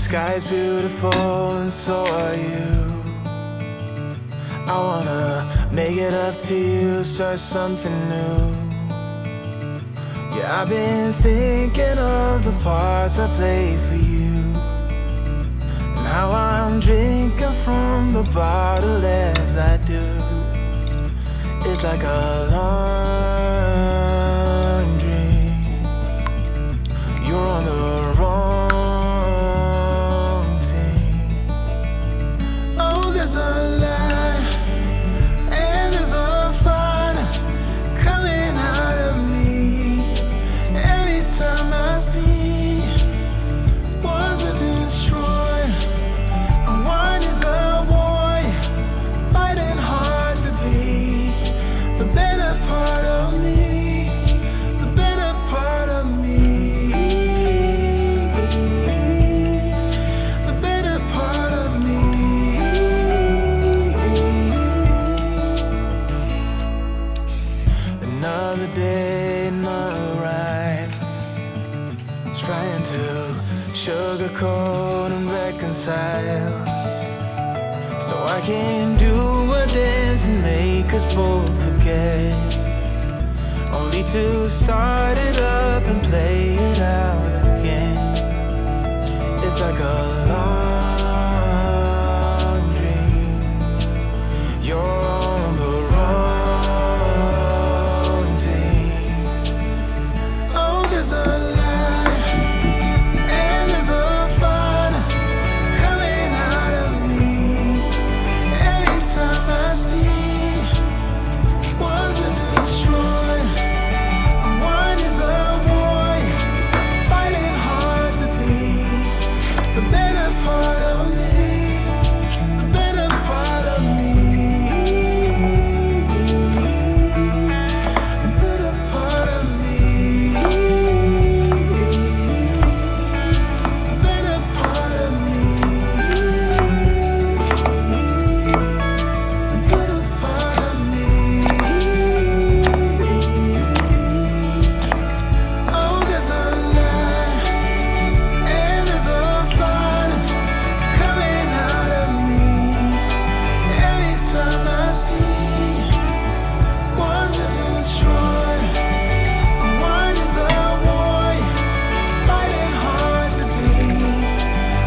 Sky's beautiful and so are you. I wanna make it up to you, start something new. Yeah, I've been thinking of the parts I played for you, and how I'm drinking from the bottle as I do. It's like a long dream. You're on the wrong team. Oh, there's a light and there's a fire coming out of me. Every time I see one's a destroyer and one is a warrior, fighting hard to be the better part of me, the better part of me, the better part of me. Another day, another ride, trying to sugarcoat and reconcile, so I can do a dance and make us both forget, only to start it up and play it out again. It's like a long dream. You're on the wrong team. Oh, there's a light and there's a fire coming out of me. Every time I see one's a destroyer and one is a warrior, fighting hard to be the better part of me, the better part of me, the better part of me, the better part of me, the better part of me. Oh, there's a light and there's a fire coming out of me. Every time I see one's a destroyer and one is a warrior, fighting hard to be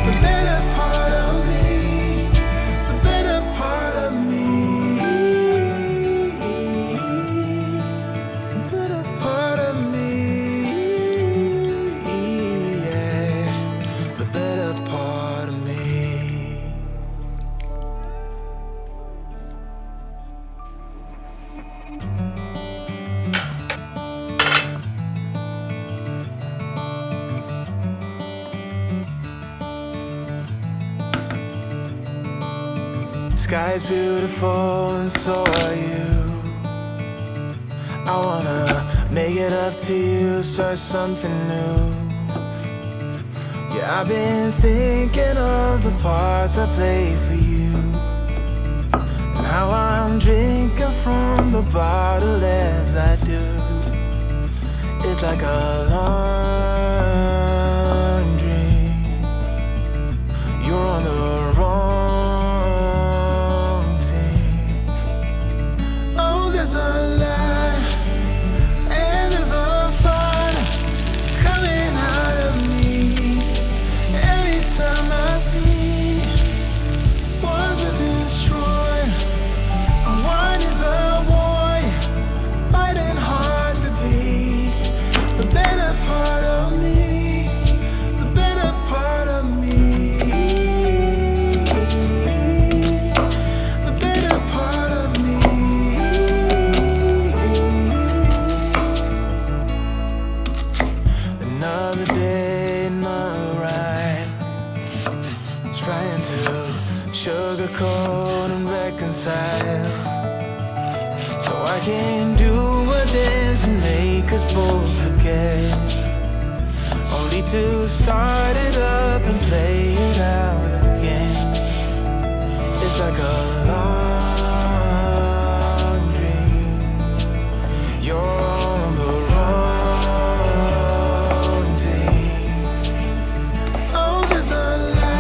the better part of me, the better part of me, the better part of me, yeah, the better part of me. Sky's beautiful and so are you. I wanna make it up to you, start something new. Yeah, I've been thinking of the parts I played for you, and how I'm drinking from the bottle as I do. It's like a long dream. You're on the wrong team. Oh, there's a light and there's a fire coming out of me. Every time I see one's a destroyer and one is a warrior, fighting hard to be the better part of me, the better part of me, the better part of me. Another day, another ride, trying to sugarcoat and reconcile, so I can do a dance and make us both forget, only to start it up and play it out again. It's like a long dream. You're on the wrong team. Oh, there's a light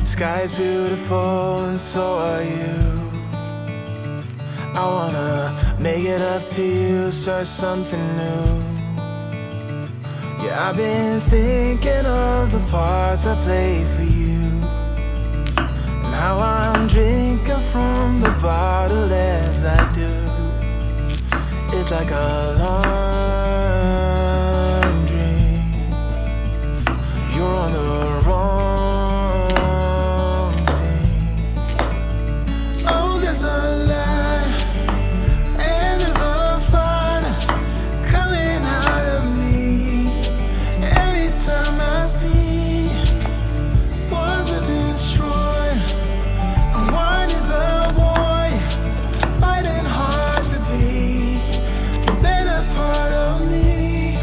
Sky's beautiful and so are you. I wanna make it up to you, start something new. Yeah, I've been thinking of the parts I played for you, and how I'm drinking from the bottle as I do. It's like a long dream. You're on the wrong team. Oh, there's a lie and there's a fire coming out of me every time I see one's a destroyer and one is a warrior, fighting hard to be the better part of me,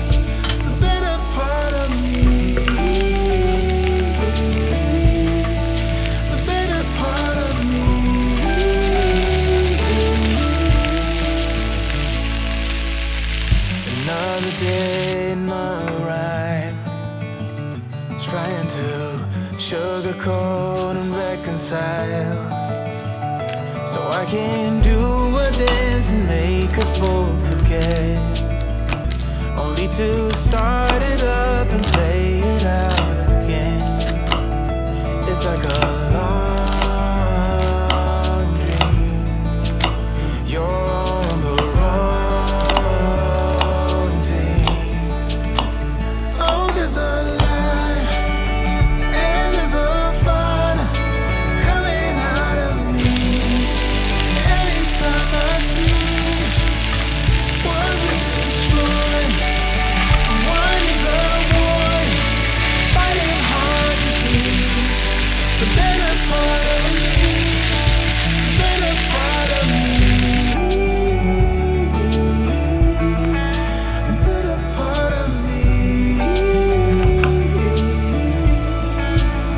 the better part of me, the better part of me. Another day, another rhyme, trying to sugarcoat and reconcile, so I can do a dance and make us both forget, only to start it up and play it out again. It's like a long dream. You're on the wrong team. Oh, there's a lie and there's a fire coming out of me every time I see one's a destroyer, one is a warrior, fighting hard to be the better part of me, the better part of me, the better part of me,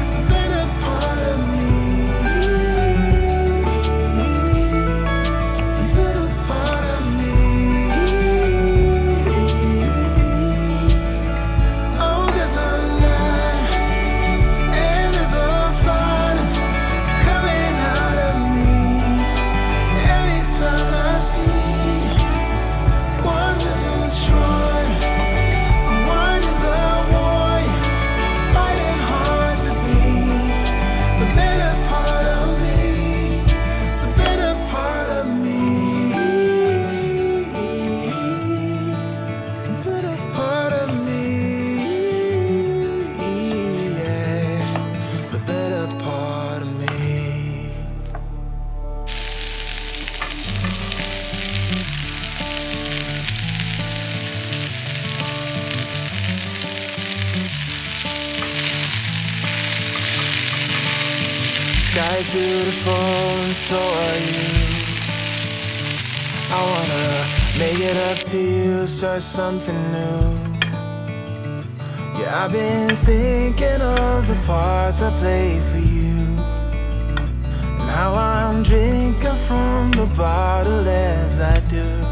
the better part of me, the better part of me. Oh, there's a lie and there's a fire coming out of me every time I see one's a destroyer, one is a warrior, fighting hard to be the better part of me, the better part of me, the better part of me, yeah, the better part of me. Sky's beautiful and so are you. I wanna make it up to you, start something new. Yeah, I've been thinking of the parts I played for you, and how I'm drinking from the bottle as I do.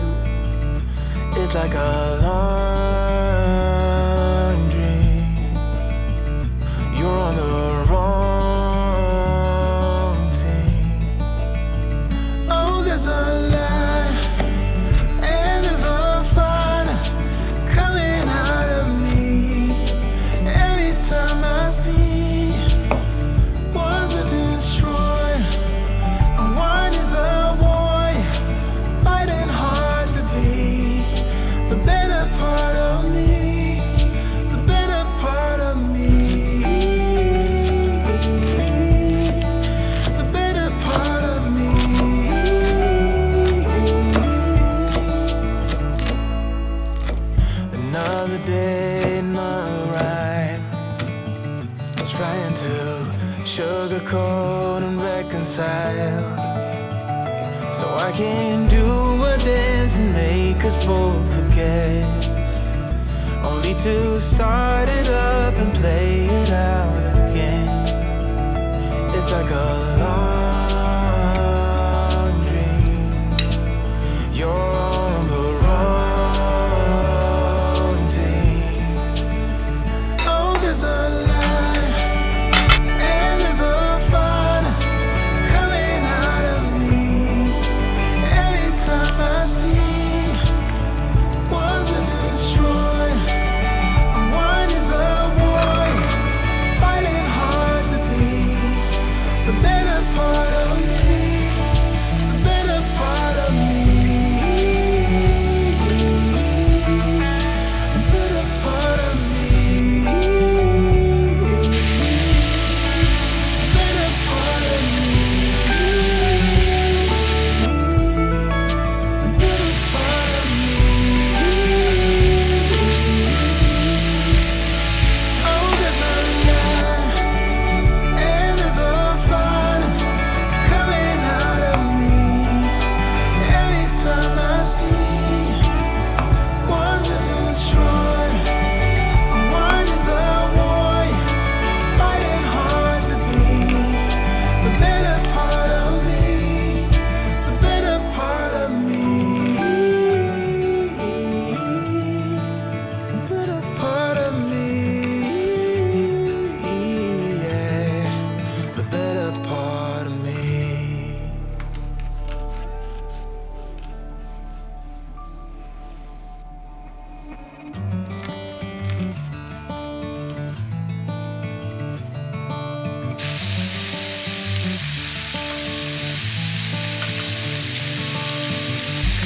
It's like a long dream. You're on the wrong team. Oh, there's a lie and there's a fire coming out of me every time I see one's a destroyer and one is a warrior, fighting hard to be the better part of me, the better part of me, the better part of me. Another day, another rhyme, trying to sugarcoat and reconcile, so I can do a dance and make us both forget, only to start it up and play it out again. It's like a long dream. You're on the wrong team. Oh, there's a lie and there's a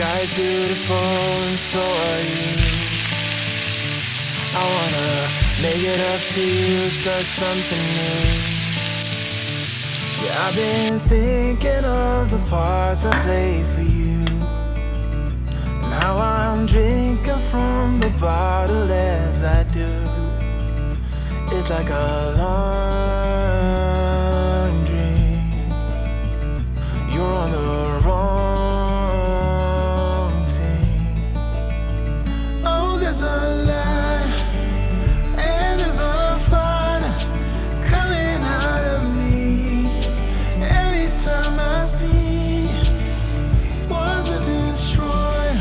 Sky's beautiful and so are you. I wanna make it up to you, start something new. Yeah, I've been thinking of the parts I played for you. Now I'm drinking from the bottle as I do. It's like a long dream. You're on the wrong team. Oh, there's a light and there's a fire coming out of me. Every time I see one's a destroyer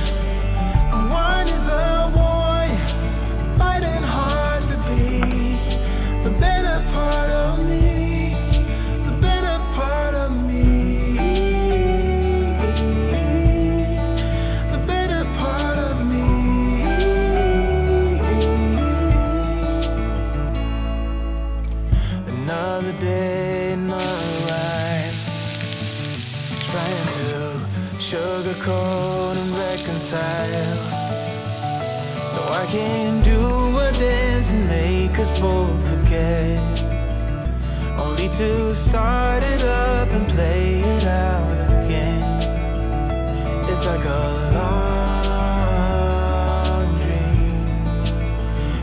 and one is a warrior, fighting hard to be the better part of me, the better part of me, the better part of me. Another day, another rhyme, trying to sugarcoat and reconcile, so I can do a dance and make us both forget, only to start it up and play it out again. It's like a long dream.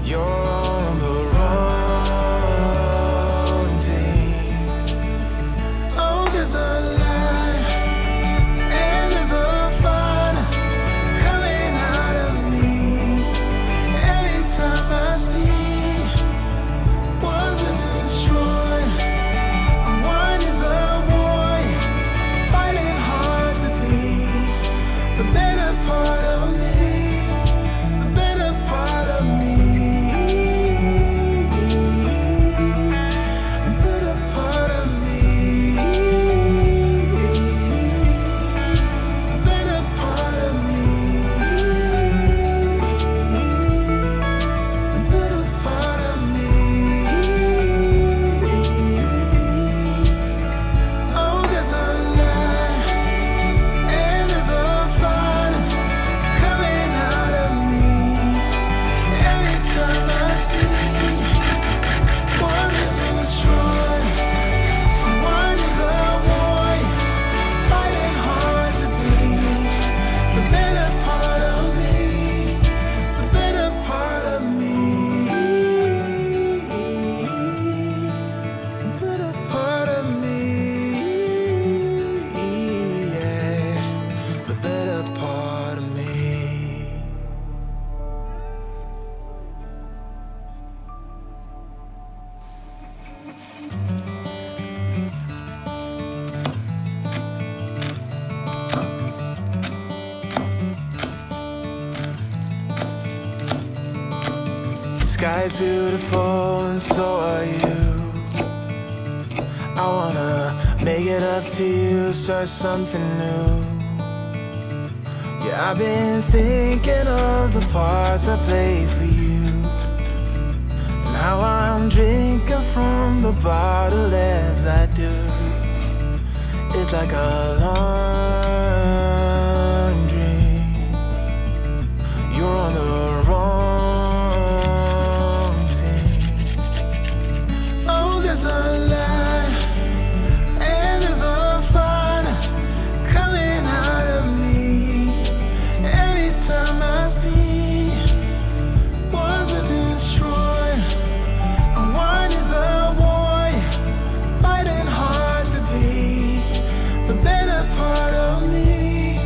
You're on the wrong team. Oh, there's a light and there's a fire coming out of me. Every time I see one's a destroyer and one is a warrior, fighting hard to be the better part of me, the better part of me, the better part of me, the better part of me, the better part of me. Oh, there's a light and there's a fire coming out of me. Every time I see one's a destroyer, one is a warrior, fighting hard to be the better part of me, the better part of me, the better part of me, yeah, the better part of me. Sky's beautiful and so are you. I wanna make it up to you, start something new. Yeah, I've been thinking of the parts I played for you. Now I'm drinking from the bottle as I do. It's like a long dream. You're on the wrong team. Oh, there's a light and there's a fire coming out of me. Every time I see one's a destroyer and one is a warrior, fighting hard to be the better part of me,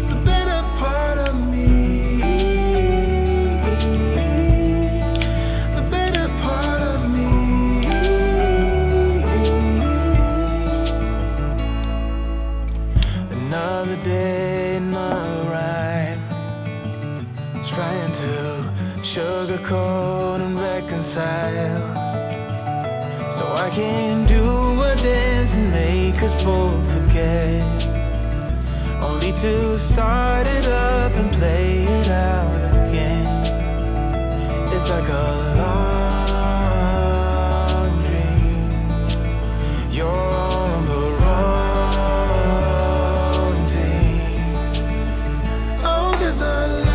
the better part of me, the better part of me. Another day, another rhyme, trying to sugarcoat and reconcile, so I can do a dance and make us both forget, only to start it up and play it out again. It's like a long dream. You're on the wrong team. there's a